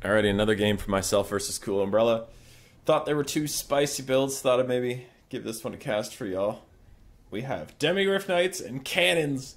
Alrighty, another game for myself versus Cool Umbrella. Thought there were two spicy builds. Thought I'd maybe give this one a cast for y'all. We have Demigryph Knights and Cannons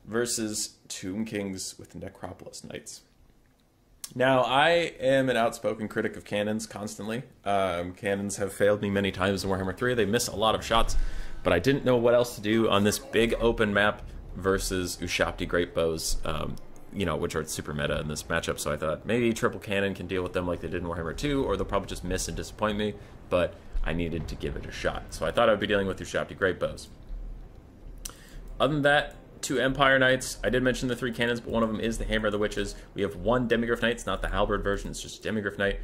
versus Tomb Kings with Necropolis Knights. Now, I am an outspoken critic of Cannons constantly. Cannons have failed me many times in Warhammer 3. They miss a lot of shots, but I didn't know what else to do on this big open map versus Ushabti Great Bows, which are super meta in this matchup. So I thought maybe Triple Cannon can deal with them like they did in Warhammer 2, or they'll probably just miss and disappoint me, but I needed to give it a shot. So I thought I would be dealing with Ushabti Great Bows. Other than that, two Empire Knights. I did mention the three cannons, but one of them is the Hammer of the Witches. We have one Demigryph Knight. It's not the Halberd version. It's just Demigryph Knight.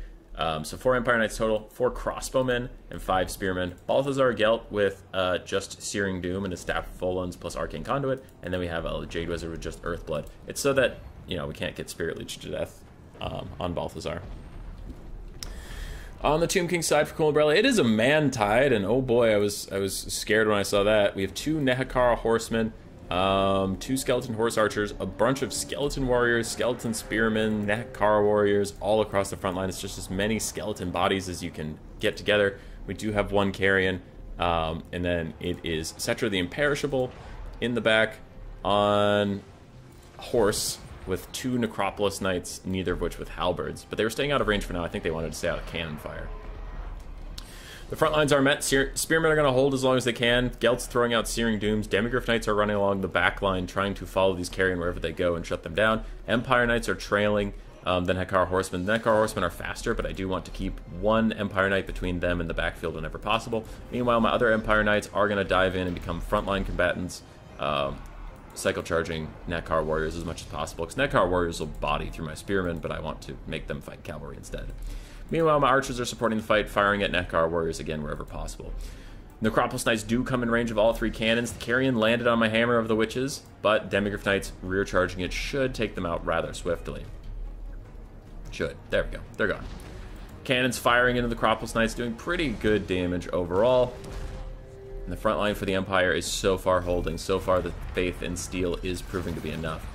So 4 Empire Knights total, 4 Crossbowmen, and 5 Spearmen. Balthazar Gelt with just Searing Doom and a Staff of Volans plus Arcane Conduit. And then we have a Jade Wizard with just Earthblood. It's so that, we can't get Spirit Leech to death on Balthazar. On the Tomb King side for Cool Umbrella, it is a man-tide, and oh boy, I was scared when I saw that. We have 2 Nehekara Horsemen, 2 Skeleton Horse Archers, a bunch of Skeleton Warriors, Skeleton Spearmen, Nehekara Warriors, all across the front line. It's just as many skeleton bodies as you can get together. We do have 1 Carrion, and then it is Cetra the Imperishable in the back on horse with 2 Necropolis Knights, neither of which with halberds. But they were staying out of range for now. I think they wanted to stay out of cannon fire. The front lines are met. Spearmen are going to hold as long as they can. Gelt's throwing out Searing Dooms. Demigryph Knights are running along the back line, trying to follow these Carrion wherever they go and shut them down. Empire Knights are trailing the Nehekara Horsemen. The Nehekara Horsemen are faster, but I do want to keep 1 Empire Knight between them and the backfield whenever possible. Meanwhile, my other Empire Knights are going to dive in and become frontline combatants, cycle charging Nehekara Warriors as much as possible, because Nehekara Warriors will body through my Spearmen, but I want to make them fight cavalry instead. Meanwhile, my archers are supporting the fight, firing at Nehekara Warriors again wherever possible. Necropolis Knights do come in range of all 3 cannons. The Carrion landed on my Hammer of the Witches, but Demigryph Knights rear charging it should take them out rather swiftly. Should. There we go. They're gone. Cannons firing into the Necropolis Knights, doing pretty good damage overall. And the front line for the Empire is so far holding. So far, the faith in steel is proving to be enough.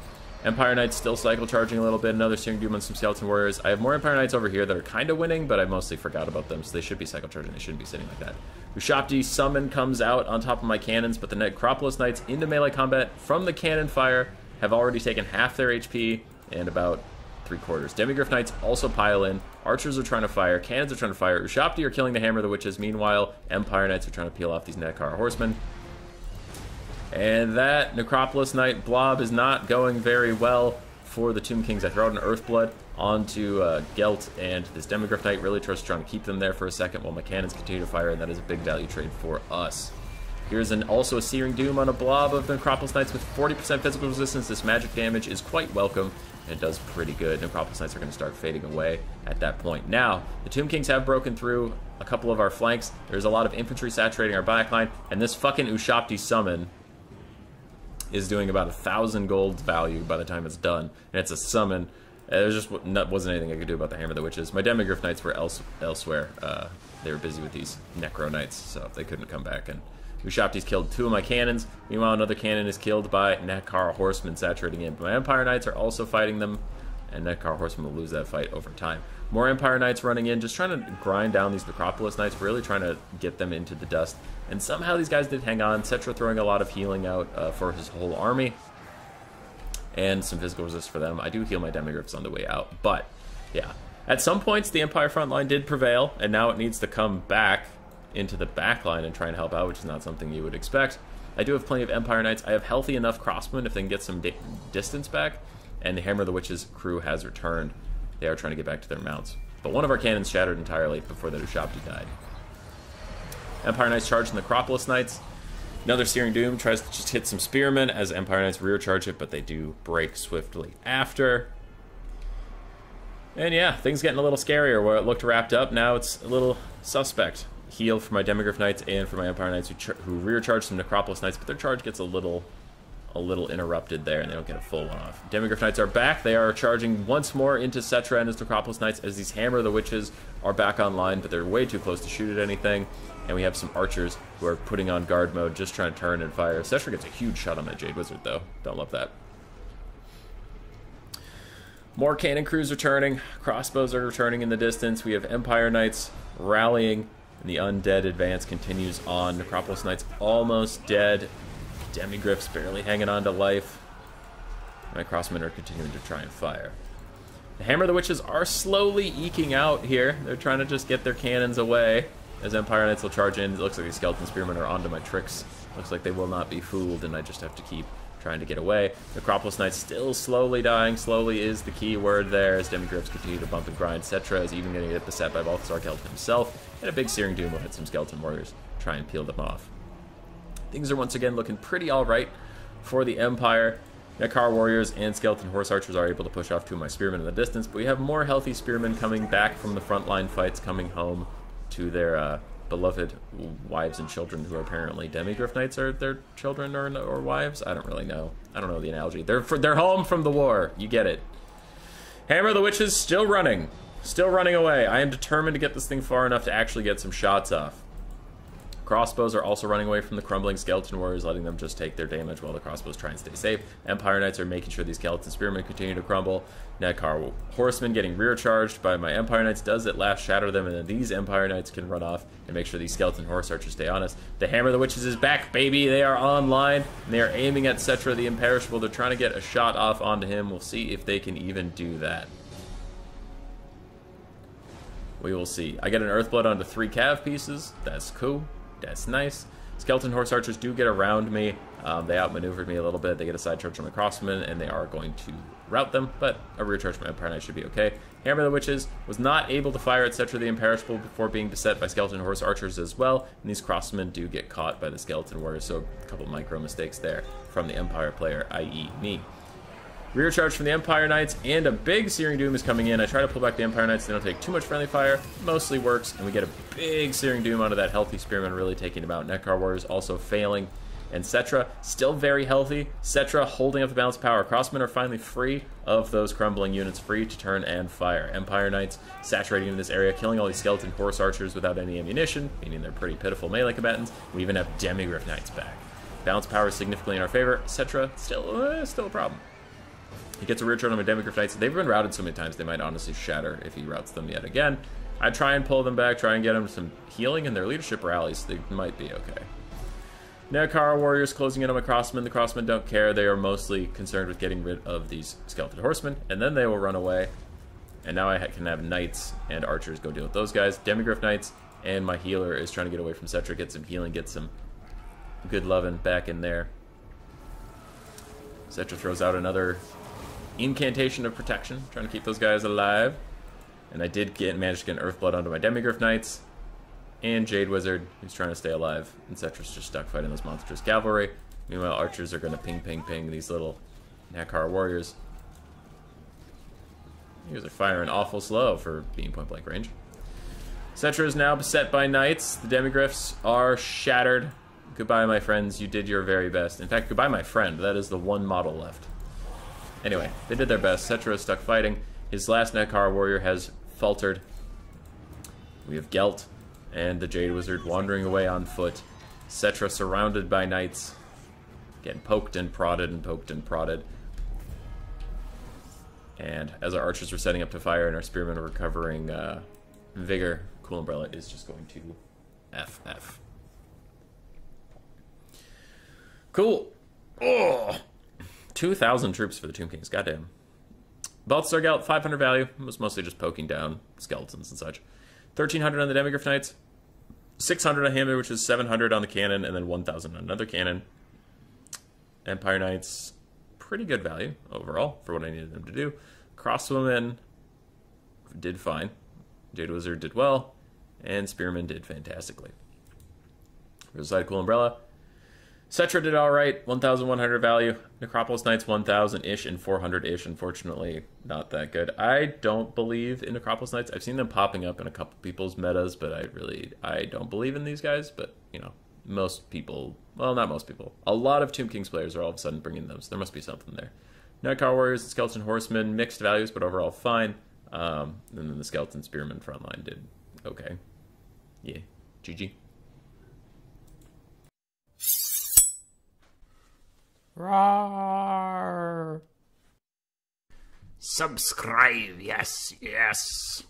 Empire Knights still cycle charging a little bit. Another Searing Doom on some Skeleton Warriors. I have more Empire Knights over here that are kind of winning, but I mostly forgot about them, so they should be cycle charging. They shouldn't be sitting like that. Ushabti Summon comes out on top of my cannons, but the Necropolis Knights into melee combat from the cannon fire have already taken half their HP and about 3/4. Demigryph Knights also pile in. Archers are trying to fire. Cannons are trying to fire. Ushabti are killing the Hammer of the Witches. Meanwhile, Empire Knights are trying to peel off these Nehekara Horsemen. And that Necropolis Knight blob is not going very well for the Tomb Kings. I throw out an Earthblood onto Gelt, and this Demigryph Knight really tries to keep them there for a second while my cannons continue to fire, and that is a big value trade for us. Here's also a Searing Doom on a blob of the Necropolis Knights with 40% physical resistance. This magic damage is quite welcome, and it does pretty good. Necropolis Knights are going to start fading away at that point. Now, the Tomb Kings have broken through a couple of our flanks. There's a lot of infantry saturating our backline, and this fucking Ushabti summon is doing about 1,000 gold value by the time it's done, and it's a summon. There just wasn't anything I could do about the Hammer of the Witches. My Demigryph Knights were elsewhere. They were busy with these Necro Knights, so they couldn't come back. And Ushabti's killed 2 of my cannons. Meanwhile, another cannon is killed by Nehekara Horsemen saturating in. But my Empire Knights are also fighting them, and Nehekara Horsemen will lose that fight over time. More Empire Knights running in, just trying to grind down these Necropolis Knights, really trying to get them into the dust. And somehow these guys did hang on. Cetra throwing a lot of healing out for his whole army. And some physical resist for them. I do heal my Demigryphs on the way out. But, yeah. At some points, the Empire front line did prevail, and now it needs to come back into the back line and try and help out, which is not something you would expect. I do have plenty of Empire Knights. I have healthy enough crossmen if they can get some distance back. And the Hammer of the Witches crew has returned. They are trying to get back to their mounts. But one of our cannons shattered entirely before the Ushabti died. Empire Knights charge the Necropolis Knights. Another Searing Doom tries to just hit some Spearmen as Empire Knights rear charge it, but they do break swiftly after. And yeah, things getting a little scarier. Where it looked wrapped up, now it's a little suspect. Heal for my Demigryph Knights and for my Empire Knights who rear charge some Necropolis Knights, but their charge gets a little interrupted there, and they don't get a full one off. Demigryph Knights are back. They are charging once more into Cetra and his Necropolis Knights as these Hammer of the Witches are back online, but they're way too close to shoot at anything. And we have some archers who are putting on guard mode, just trying to turn and fire. Cetra gets a huge shot on that Jade Wizard, though. Don't love that. More cannon crews returning. Crossbows are returning in the distance. We have Empire Knights rallying. And the undead advance continues on. Necropolis Knights almost dead. Demigryphs barely hanging on to life. My crossmen are continuing to try and fire. The Hammer of the Witches are slowly eking out here. They're trying to just get their cannons away. As Empire Knights will charge in, it looks like the Skeleton Spearmen are onto my tricks. Looks like they will not be fooled, and I just have to keep trying to get away. Necropolis Knights still slowly dying. Slowly is the key word there as Demigryphs continue to bump and grind. Cetra is even going to get beset by Balthasar Kelt himself, and a big Searing Doom will hit some Skeleton Warriors, try and peel them off. Things are once again looking pretty alright for the Empire. Nekar Warriors and Skeleton Horse Archers are able to push off two of my Spearmen in the distance, but we have more healthy Spearmen coming back from the frontline fights, coming home to their beloved wives and children, who are apparently Demigryph Knights are their children or wives. I don't really know. I don't know the analogy. They're home from the war. You get it. Hammer of the Witches still running away. I am determined to get this thing far enough to actually get some shots off. Crossbows are also running away from the crumbling Skeleton Warriors, letting them just take their damage while the crossbows try and stay safe. Empire Knights are making sure these Skeleton Spearmen continue to crumble. Nekar Horsemen getting rear charged by my Empire Knights does at last shatter them, and then these Empire Knights can run off and make sure these Skeleton Horse Archers stay honest. The Hammer of the Witches is back, baby! They are online, and they are aiming at Cetra the Imperishable. They're trying to get a shot off onto him. We'll see if they can even do that. We will see. I get an Earthblood onto 3 cav pieces. That's cool. That's nice. Skeleton Horse Archers do get around me. They outmaneuvered me a little bit. They get a side charge from the Crossmen, and they are going to rout them, but a rear charge from Empire Knight should be okay. Hammer of the Witches was not able to fire at Cetra the Imperishable before being beset by Skeleton Horse Archers as well, and these Crossmen do get caught by the Skeleton Warriors, so a couple micro mistakes there from the Empire player, i.e. me. Rear charge from the Empire Knights, and a big Searing Doom is coming in. I try to pull back the Empire Knights. They don't take too much friendly fire. Mostly works, and we get a big Searing Doom onto that healthy Spearman, really taking him out. Nekar Warriors also failing. And Cetra, still very healthy. Cetra holding up the balance of power. Crossmen are finally free of those crumbling units, free to turn and fire. Empire Knights saturating in this area, killing all these Skeleton Horse Archers without any ammunition, meaning they're pretty pitiful melee combatants. We even have Demigryph Knights back. Balance power is significantly in our favor. Cetra, still a problem. He gets a rear turn on my Demigryph Knights. They've been routed so many times they might honestly shatter if he routes them yet again. I try and pull them back, try and get them some healing in their leadership rallies. They might be okay. Nekar Warriors closing in on my Crossmen. The Crossmen don't care. They are mostly concerned with getting rid of these Skeleton Horsemen, and then they will run away. And now I can have Knights and Archers go deal with those guys. Demigryph Knights, and my healer is trying to get away from Cetra, get some healing, get some good loving back in there. Cetra throws out another Incantation of Protection, trying to keep those guys alive. And I did manage to get an Earthblood onto my Demigryph Knights. And Jade Wizard, who's trying to stay alive. And Cetra's just stuck fighting those monstrous cavalry. Meanwhile, Archers are going to ping these little Nekar Warriors. You guys are firing awful slow for being point blank range. Cetra is now beset by Knights. The Demigryphs are shattered. Goodbye, my friends. You did your very best. In fact, goodbye, my friend. That is the one model left. Anyway, they did their best. Cetra is stuck fighting. His last Nekar Warrior has faltered. We have Gelt and the Jade Wizard wandering away on foot. Cetra surrounded by Knights. Getting poked and prodded and poked and prodded. And as our Archers were setting up to fire and our Spearmen are recovering vigor, Cool Umbrella is just going to FF. Cool. Oh! 2,000 troops for the Tomb Kings, goddamn. Balthasar Gelt, 500 value, was mostly just poking down skeletons and such. 1,300 on the Demigryph Knights, 600 on Hammer, which is 700 on the cannon, and then 1,000 on another cannon. Empire Knights, pretty good value overall for what I needed them to do. Crosswomen did fine. Jade Wizard did well, and Spearmen did fantastically. Riverside Cool Umbrella. Cetra did alright, 1,100 value. Necropolis Knights 1,000-ish and 400-ish, unfortunately not that good. I don't believe in Necropolis Knights. I've seen them popping up in a couple people's metas, but I don't believe in these guys, but, you know, most people, well, not most people. A lot of Tomb Kings players are all of a sudden bringing them, so there must be something there. Nekar Warriors and Skeleton Horsemen, mixed values, but overall fine. And then the Skeleton Spearmen frontline did okay. Yeah, GG. Roar. Subscribe, yes, yes.